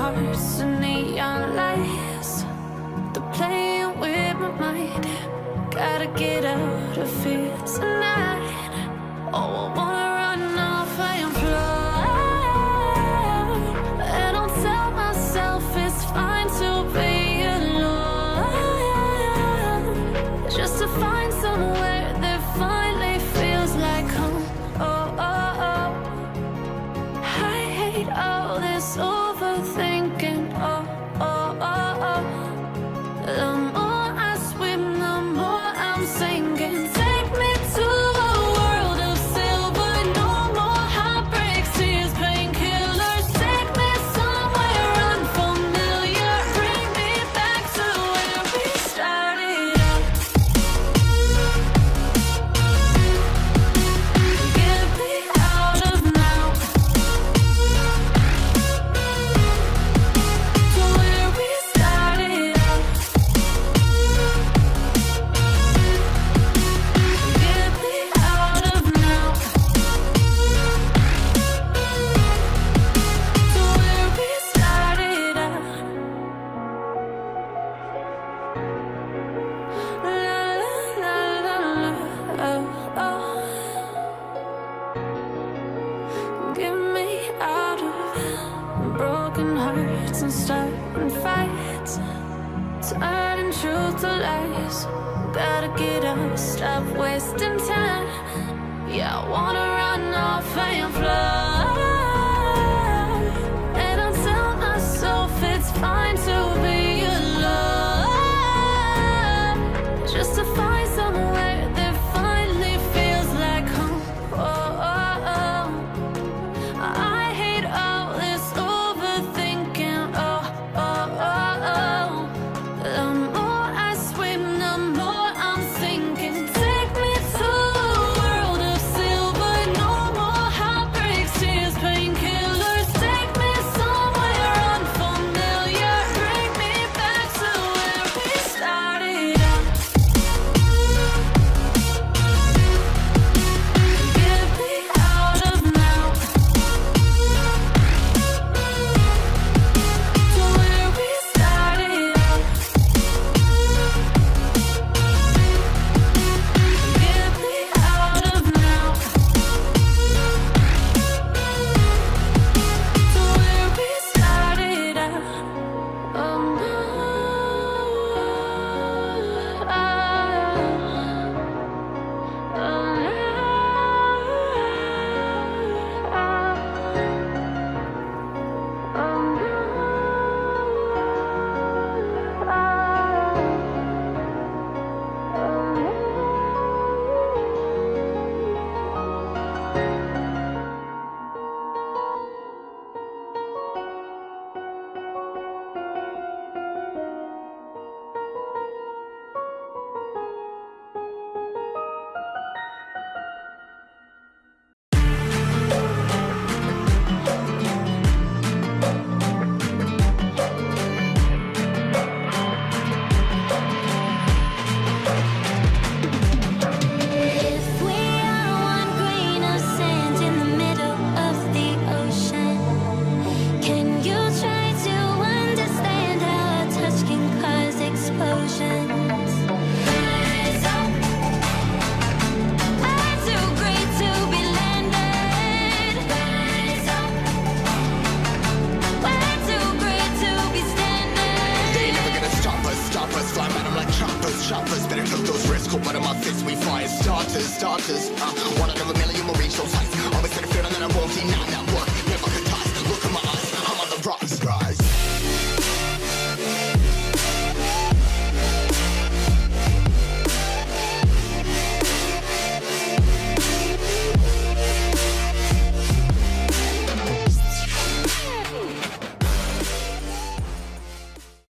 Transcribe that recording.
hearts and neon lights. They're playing with my mind. Gotta get out of here tonight. Oh, I wanna run off and fly. And I'll tell myself it's fine to be alone, just to find somewhere that finally feels like home. Oh, oh, oh. I hate all this overthinking. Oh, oh, oh, oh. The more I swim, the more I'm sinking. Take me to a world of silver. No more heartbreaks, tears, painkillers. Take me somewhere unfamiliar. Bring me back to where we started out. Get me out of now, to where we started out. Get me out of now, to where we started out. La la la la, oh oh. Get me out of broken hearts and starting fights, turning truth to lies. Gotta get up, stop wasting time. Yeah, I wanna run off and fly. And I'll tell myself it's fine to be alone, just to find somewhere that finally feels like home. Oh, oh, oh. I hate all this overthinking. Oh, oh, oh, oh. The more I swim, the more I'm sinking. Take me to a world of silver. No more heartbreaks, tears, painkillers. Take me somewhere unfamiliar. Bring me back to where we started out. Get me out of now, to where we started out. Get me out of now, to where we started out. Oh no, if we are one grain of sand in the middle of the ocean, can you try to understand how a touch can cause explosions? Rise up, I'm too great to be landed. Rise up, we're too great to be standing. They ain't never gonna stop us, fly madam like choppers, better took those risks, cold blood in my fists, we fire starters, one out of a million will reach those heights, always gonna feel that I won't deny,